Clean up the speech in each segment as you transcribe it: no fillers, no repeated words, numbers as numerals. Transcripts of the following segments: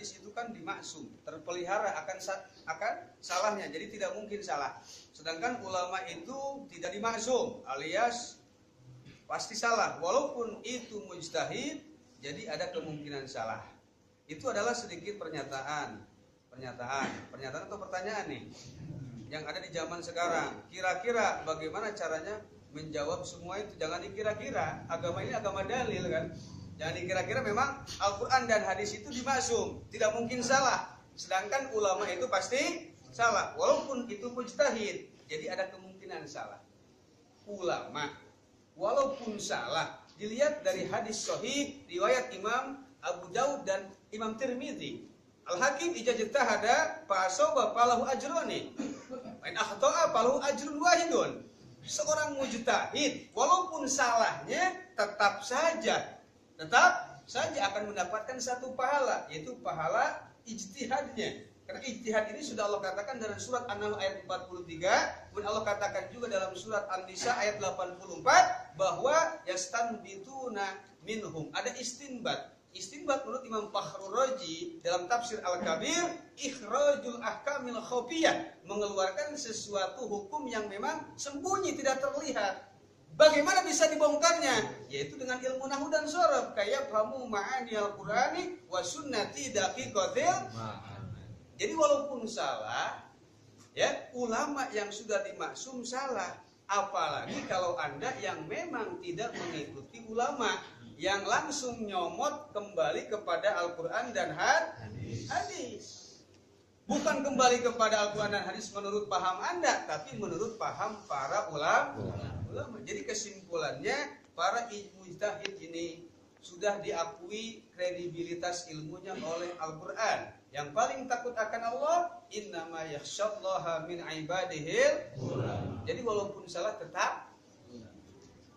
hadis itu kan dimaksum, terpelihara akan salahnya, jadi tidak mungkin salah. Sedangkan ulama itu tidak dimaksum, alias pasti salah, walaupun itu mujtahid, jadi ada kemungkinan salah. Itu adalah sedikit pernyataan atau pertanyaan nih yang ada di zaman sekarang. Kira-kira bagaimana caranya menjawab semua itu? Jangan dikira-kira, agama ini agama dalil kan. Jangan dikira-kira memang Al-Quran dan hadis itu dimaksum, tidak mungkin salah. Sedangkan ulama itu pasti salah, walaupun itu mujtahid, jadi ada kemungkinan salah. Ulama, walaupun salah, dilihat dari hadis sahih, riwayat Imam Abu Daud dan Imam Tirmidzi. Al-Hakim idza ijtahada fa asaba falahu ajrani. Wa in akhta'a falahu ajrun wahidun. Seorang mujtahid, walaupun salahnya tetap saja akan mendapatkan satu pahala, yaitu pahala ijtihadnya. Karena ijtihad ini sudah Allah katakan dalam surat An-Nahl ayat 43, kemudian Allah katakan juga dalam surat An-Nisa ayat 84 bahwa yastanbituna minhum, ada istinbat. Istinbat menurut Imam Fakhrur Razi dalam tafsir Al-Kabir, ikhrajul ahkamil khafiyah, mengeluarkan sesuatu hukum yang memang sembunyi, tidak terlihat. Bagaimana bisa dibongkarnya? Yaitu dengan ilmu nahwu dan shorab, kayak fahamu ma'ani al-Qur'ani wa sunnati daqiqatil. Jadi walaupun salah, ya, ulama yang sudah dimaksum salah, apalagi kalau Anda yang memang tidak mengikuti ulama, yang langsung nyomot kembali kepada Al-Quran dan hadis. Bukan kembali kepada Al-Quran dan hadis menurut paham Anda, tapi menurut paham para ulama. Jadi kesimpulannya, para mujtahid ini sudah diakui kredibilitas ilmunya oleh Al-Quran. Yang paling takut akan Allah, innama yakhsyallaha min ibadihil. Jadi walaupun salah tetap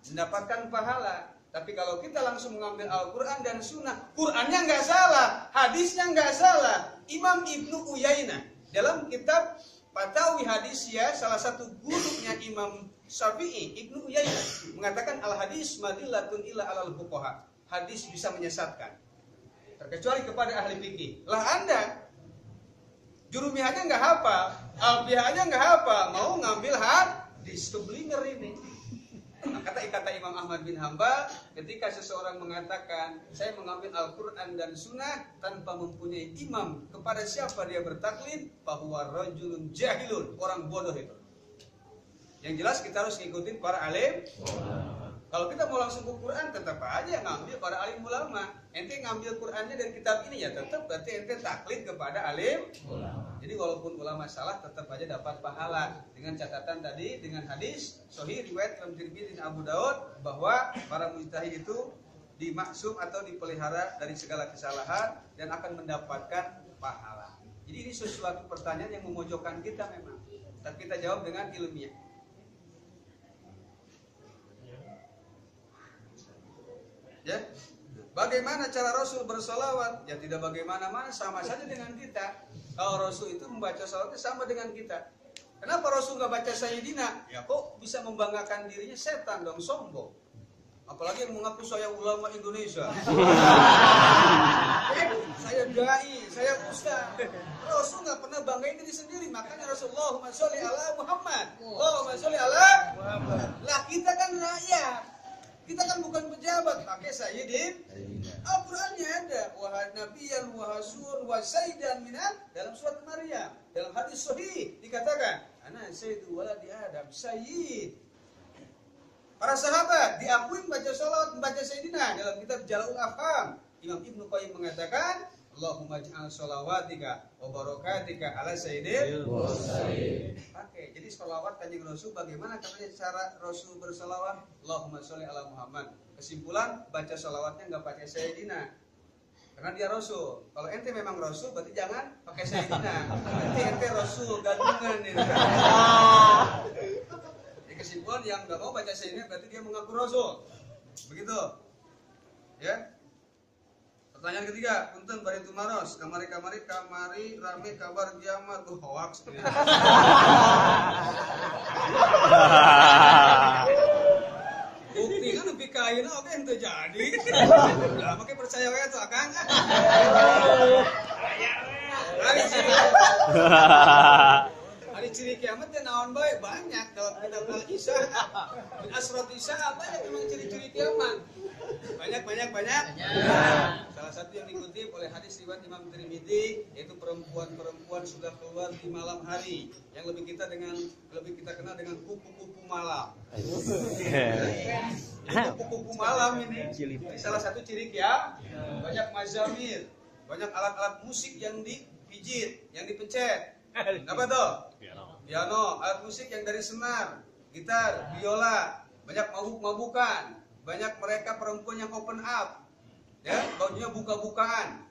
mendapatkan pahala. Tapi kalau kita langsung mengambil Al-Quran dan Sunnah, Qurannya nggak salah, hadisnya nggak salah. Imam Ibnu Uyainah dalam kitab Fatawi Hadisiyah, salah satu gurunya Imam Syafi'i, Ibnu Uyainah mengatakan al-hadis madillatun illa alal fuqaha. Hadis bisa menyesatkan, terkecuali kepada ahli fikih. Lah Anda jurumiyahnya nggak hafal, alfiyahnya nggak hafal, mau ngambil hadis, keblinger ini. Nah, kata Imam Ahmad bin Hanbal, ketika seseorang mengatakan saya mengambil Al-Quran dan Sunnah tanpa mempunyai imam, kepada siapa dia bertaklid? Fahuwa rajulun jahilun, orang bodoh itu. Yang jelas kita harus ngikutin para alim. Kalau kita mau langsung ke Quran, tetap aja ngambil para alim ulama. Ente ngambil Qurannya dari kitab ini, ya tetap berarti ente taklid kepada alim ulama. Jadi walaupun ulama salah, tetap aja dapat pahala. Dengan catatan tadi, dengan hadis sahih riwayat Imam Tirmidzi dan Abu Daud, bahwa para mujtahid itu dimaksum atau dipelihara dari segala kesalahan dan akan mendapatkan pahala. Jadi ini sesuatu pertanyaan yang memojokkan kita memang, tapi kita jawab dengan ilmiah. Ya, bagaimana cara Rasul bersolawat? Ya tidak bagaimana-mana, sama saja dengan kita. Kalau Rasul itu membaca salawatnya sama dengan kita. Kenapa Rasul nggak baca Sayyidina? Ya kok bisa membanggakan dirinya? Setan dong, sombong. Apalagi yang mengaku saya ulama Indonesia. Saya dai, saya ustaz. Rasul nggak pernah banggain diri sendiri. Makanya Rasulullah sholli ala Muhammad. Allahumma sholli ala Muhammad. Lah kita kan rakyat. Kita kan bukan pejabat, pakai Sayyidin. Al-Qur'annya ada wa nabiyyan wa hasun wa sayyidan minal, dalam surat Maryam. Dalam hadis sahih dikatakan, ana sayyidu waladi Adam, sayyid. Para sahabat diakui membaca salawat, membaca Sayyidina. Dalam kitab Jala'ul Afham, Imam Ibnu Qayyim mengatakan, Allahumma ij'al shalawatika wa barakatika ala sayyidil mursalin. Oke, jadi sholawat Kanjeng Rasul, bagaimana katanya cara Rasul bersolawat? Allahumma sholli ala Muhammad. Kesimpulan, baca sholawatnya nggak pakai Sayyidina, karena dia Rasul. Kalau ente memang Rasul, berarti jangan pakai Sayyidina. Berarti ente Rasul gandungan ini. Jadi kesimpulan, yang nggak mau baca Sayyidina berarti dia mengaku Rasul. Begitu, ya. Pertanyaan ketiga, punten bari tumaros, kamari rame kabar kiamat tuh hoax. Bukti kan lebih kain, oke ente jadi. Nah, makanya percaya wae tuh Akang. Ya Hari ciri kiamat ya naon bae banyak dalam kitab Al-Isya. Min asrat Isya apa ya memang ciri-ciri kiamat. Banyak. Salah satu yang dikutip oleh hadis riwayat Imam Tirmidzi yaitu perempuan sudah keluar di malam hari yang lebih kita kenal dengan kupu-kupu malam. Kupu-kupu malam ini salah satu ciri kiamat. Banyak mazamir, banyak alat-alat musik yang dipijit, yang dipencet. Apa tuh? Piano, alat musik yang dari senar, gitar, biola, banyak mabuk-mabukan, banyak mereka perempuan yang open up, ya, bajunya buka-bukaan.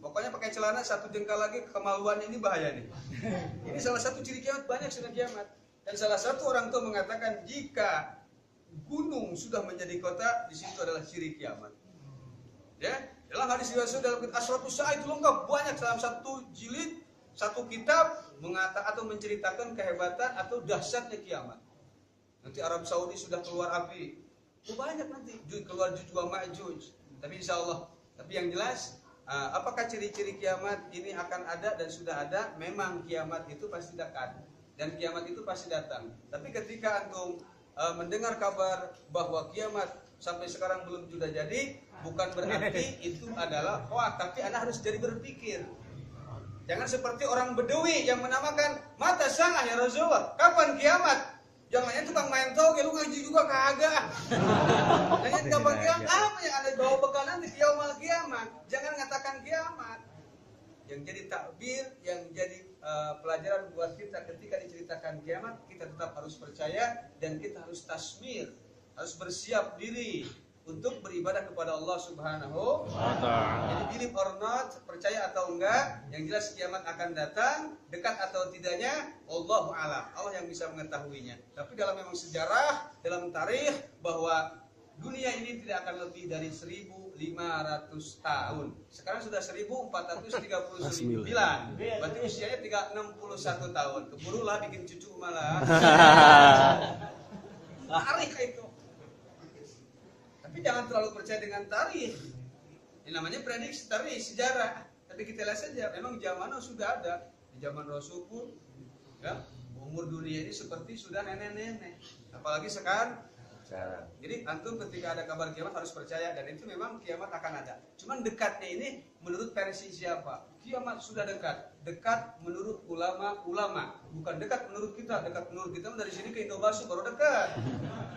Pokoknya pakai celana satu jengkal lagi, kemaluannya ini bahaya nih. Ini salah satu ciri kiamat, banyak sudah kiamat. Dan salah satu orang tua mengatakan jika gunung sudah menjadi kota, di situ adalah ciri kiamat. Ya, dalam hadis riwayat dalam Asratus Sa'ah itu lengkap, banyak dalam satu jilid. Satu kitab mengatakan atau menceritakan kehebatan atau dahsyatnya kiamat. Nanti Arab Saudi sudah keluar api. Banyak nanti keluar Juj wa Ma'juj. Tapi insya Allah. Tapi yang jelas, apakah ciri-ciri kiamat ini akan ada dan sudah ada? Memang kiamat itu pasti dekat dan kiamat itu pasti datang. Tapi ketika antum mendengar kabar bahwa kiamat sampai sekarang belum sudah jadi, bukan berarti itu adalah hoax. Tapi Anda harus jadi berpikir. Jangan seperti orang Bedawi yang menamakan mata sa'ah ya Rasulullah. Kapan kiamat? Jangannya tukang main toge, lu ngaji juga kagak. Jangan kapan kiamat? Apa yang Anda bawa bekal nanti yaumul kiamat? Jangan mengatakan kiamat. Yang jadi takbir, yang jadi pelajaran buat kita ketika diceritakan kiamat, kita tetap harus percaya dan kita harus tasmir, harus bersiap diri untuk beribadah kepada Allah Subhanahu wa Ta'ala. Jadi believe or not, percaya atau enggak, yang jelas kiamat akan datang, dekat atau tidaknya Allahu a'lam. Allah yang bisa mengetahuinya. Tapi dalam memang sejarah, dalam tarikh bahwa dunia ini tidak akan lebih dari 1.500 tahun. Sekarang sudah 1.439. Berarti usianya 61 tahun. Keburulah bikin cucu malah. Tarikh itu. Tapi jangan terlalu percaya dengan tarikh. Ini namanya prediksi tarikh, sejarah. Tapi kita lihat saja, memang zaman sudah ada. Di zaman Rasul pun, ya, umur dunia ini seperti sudah nenek-nenek. Apalagi sekarang. Jadi antum ketika ada kabar kiamat harus percaya dan itu memang kiamat akan ada. Cuman dekatnya ini menurut versi siapa? Kiamat sudah dekat. Dekat menurut ulama-ulama, bukan dekat menurut kita. Dekat menurut kita dari sini ke Indobasu baru dekat.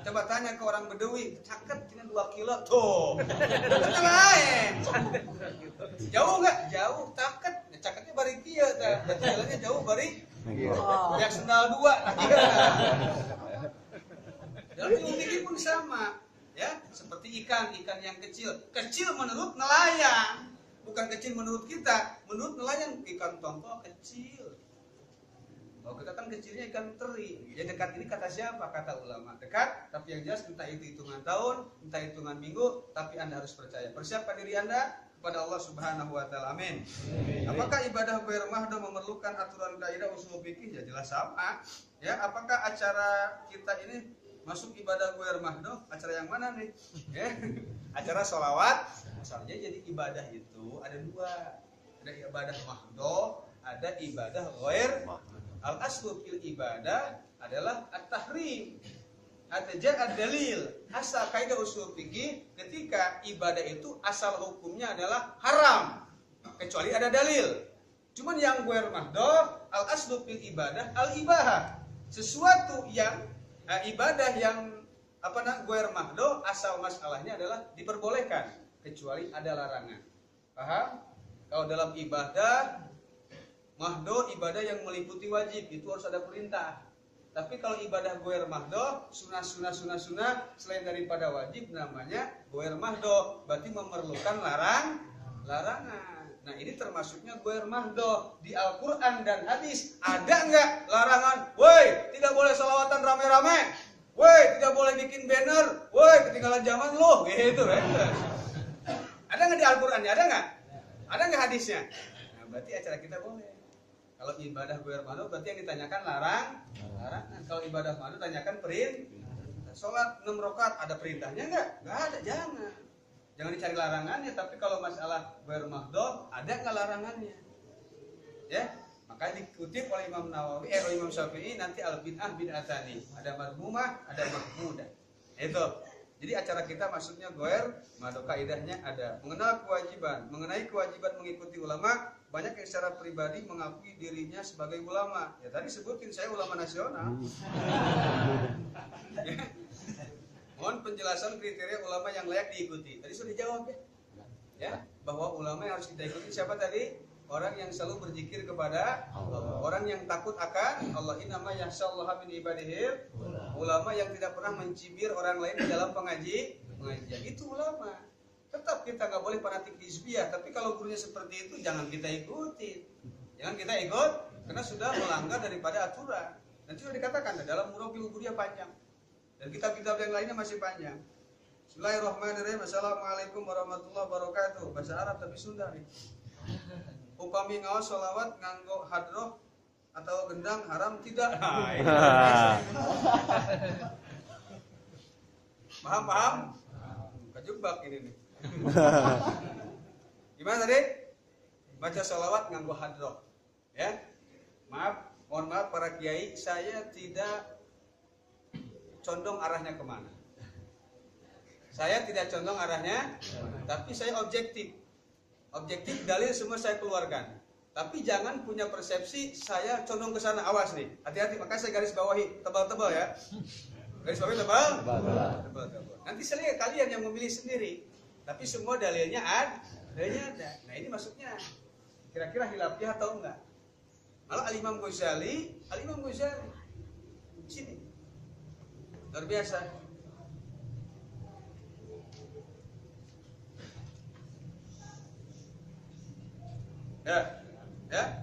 Coba tanya ke orang Bedawi, caket ini 2 kilo tuh. Dekatnya lain. Jauh enggak? Jauh, caket. Caketnya bari kieu tah. Jalannya jauh bari. Yang sendal 2. Dalam ilmu fikih pun sama, ya, seperti ikan yang kecil menurut nelayan, bukan kecil menurut kita. Menurut nelayan ikan tongkol kecil. Kalau kita kan kecilnya ikan teri. Ya dekat ini kata siapa? Kata ulama. Dekat, tapi yang jelas entah itu hitungan tahun, entah hitungan minggu, tapi Anda harus percaya. Persiapkan diri Anda kepada Allah Subhanahu wa Ta'ala. Amin. Apakah ibadah ghair mahdoh memerlukan aturan kaidah usul fikih? Ya jelas sama. Ya, apakah acara kita ini masuk ibadah ghair mahdoh? Acara yang mana nih? Ya. Acara sholawat. Misalnya jadi ibadah itu ada 2. Ada ibadah mahdoh, ada ibadah ghair. Al-aslu fil ibadah adalah at-tahrim. At-ja'a dalil. Asal kaidah usul fikih ketika ibadah itu asal hukumnya adalah haram kecuali ada dalil. Cuman yang ghair mahdoh, al-aslu fil ibadah al-ibahah. Sesuatu yang ibadah yang ghair mahdoh asal masalahnya adalah diperbolehkan kecuali ada larangan. Paham? Kalau dalam ibadah mahdoh, ibadah yang meliputi wajib itu harus ada perintah. Tapi kalau ibadah ghair mahdoh, sunnah selain daripada wajib namanya ghair mahdoh, berarti memerlukan larangan. Nah ini termasuknya ghair mahdoh. Di Al-Quran dan hadis ada nggak larangan? Woi, tidak boleh salawatan rame-rame. Woi, tidak boleh bikin banner. Woi, ketinggalan zaman lo. Gitu kan? Ada nggak di Al-Qurannya? Ada nggak? Ada nggak hadisnya? Nah, berarti acara kita boleh. Kalau ibadah ghair mahdoh berarti yang ditanyakan larangan. Kalau ibadah mahdoh tanyakan perintah. Sholat 6 rakaat ada perintahnya nggak? Nggak ada, jangan dicari larangannya. Tapi kalau masalah ghair mahdoh ada nggak larangannya? Ya, Maka dikutip oleh Imam Nawawi, Imam Syafi'i nanti al-bid'ah bid'atani. Ada marhumah, ada mahmudah. Itu. Jadi acara kita maksudnya goer, maka kaidahnya ada. Mengenai kewajiban mengikuti ulama, banyak yang secara pribadi mengakui dirinya sebagai ulama. Ya tadi sebutin saya ulama nasional. Ya. Mohon penjelasan kriteria ulama yang layak diikuti. Tadi sudah dijawab ya. Ya, bahwa ulama yang harus kita ikuti siapa tadi? Orang yang selalu berzikir kepada Allah. Orang yang takut akan Allah. Innama yakhsyallaha min ibadihil ulama, yang tidak pernah mencibir orang lain di dalam pengajian. Itu ulama. Tetap kita nggak boleh fanatik hizbiyah, tapi kalau gurunya seperti itu jangan kita ikuti. Jangan kita ikut karena sudah melanggar daripada aturan. Nanti sudah dikatakan dalam Murabil Ubudiyah panjang. Dan kitab-kitab yang lainnya masih panjang. Bismillahirrahmanirrahim. Assalamualaikum warahmatullahi wabarakatuh. Bahasa Arab tapi Sunda nih. Upami ngaos sholawat nganggo hadroh atau gendang haram tidak? Nah, ini paham? Kejebak ini nih. Gimana tadi? Baca sholawat nganggo hadroh, ya? Mohon maaf para kiai, saya tidak condong arahnya kemana. Saya tidak condong arahnya, tapi saya objektif. Objektif dalil semua saya keluarkan. Tapi jangan punya persepsi saya condong ke sana. Awas nih, hati-hati. Maka saya garis bawahi tebal-tebal ya. Garis bawahi tebal. Nanti saya kalian yang memilih sendiri. Tapi semua dalilnya ada. Nah ini maksudnya kira-kira hilafiyah atau enggak? Kalau Al-Imam Ghazali sini luar biasa. Ya.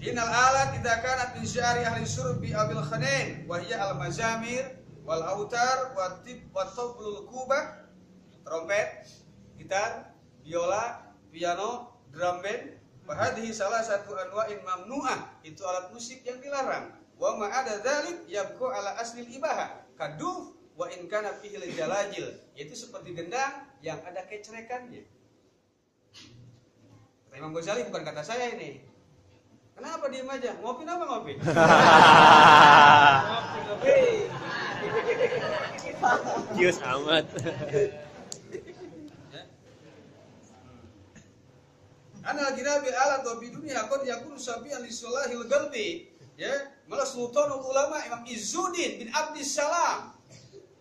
Innal alat idza kanat min syari ahli surbi abil khanin wa hiya al mazamir wal autar wa tib wa tablul kubah, trompet, gitar, biola, piano, drum band, wa hadhihi salah satu anwa'in mamnu'ah, itu alat musik yang dilarang. Wa ma ada dzalik yabqu ala aslil ibahah kaduf wa in kana fihi jalajil, yaitu seperti gendang yang ada kecerekannya. Imam Ghazali bukan kata saya ini. Kenapa diem aja? Ngopi apa ngopi? Ngopi. Kius amat. Ana gina bil alat wa bidunya qad yakunu sabiyan li salahil qalbi. Ya, malah sultanul ulama Imam Izzuddin bin Abdis Salam.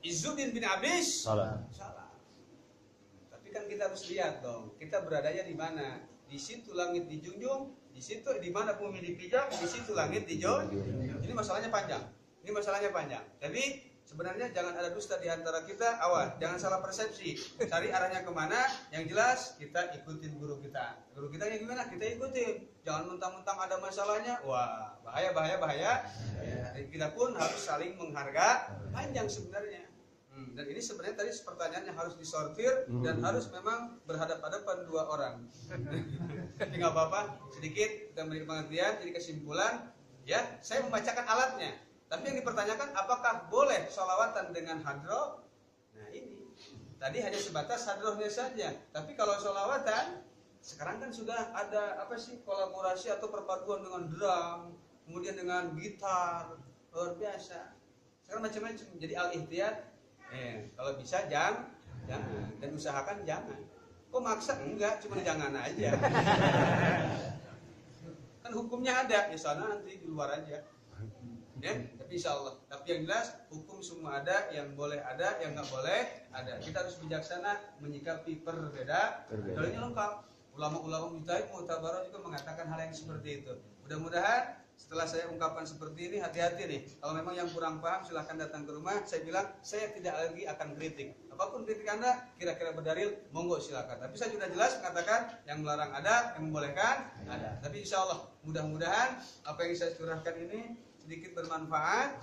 Izzuddin bin Abdis Salam. Tapi kan kita harus lihat dong, kita beradanya di mana? Di situ langit dijunjung, di situ di mana bumi dipijak, di situ langit dijunjung. Ini masalahnya panjang. Jadi sebenarnya jangan ada dusta di antara kita. Awas, jangan salah persepsi. Cari arahnya kemana? Yang jelas kita ikutin guru kita. Guru kita yang gimana? Kita ikutin. Jangan mentang-mentang ada masalahnya. Wah, bahaya. Ya, kita pun harus saling menghargai. Panjang sebenarnya. Dan ini sebenarnya tadi pertanyaannya harus disortir dan harus memang berhadapan-hadapan dua orang. Tapi nggak apa-apa, sedikit kita beri pengertian. Jadi kesimpulan, ya saya membacakan alatnya. Tapi yang dipertanyakan apakah boleh sholawatan dengan hadroh? Nah ini tadi hanya sebatas hadrohnya saja. Tapi kalau sholawatan sekarang kan sudah ada kolaborasi atau perpaduan dengan drum, kemudian dengan gitar, luar biasa. Sekarang macam-macam. Jadi al-ihtiyat. Kalau bisa jangan, dan usahakan jangan. Kok maksa? Enggak, cuma jangan aja. Kan hukumnya ada, di sana nanti di luar aja. Ya, tapi insya Allah. Tapi yang jelas hukum semua ada, yang boleh ada, yang nggak boleh ada. Kita harus bijaksana menyikapi perbedaan. Dalilnya lengkap. Ulama-ulama mujtahid mu'tabarah juga mengatakan hal yang seperti itu. Mudah-mudahan setelah saya ungkapkan seperti ini, hati-hati nih. Kalau memang yang kurang paham, silahkan datang ke rumah. Saya bilang, saya tidak lagi akan kritik. Apapun kritik Anda, kira-kira berdalil, monggo silakan. Tapi saya sudah jelas mengatakan, yang melarang ada, yang membolehkan ada. Tapi insya Allah, mudah-mudahan apa yang saya curahkan ini sedikit bermanfaat.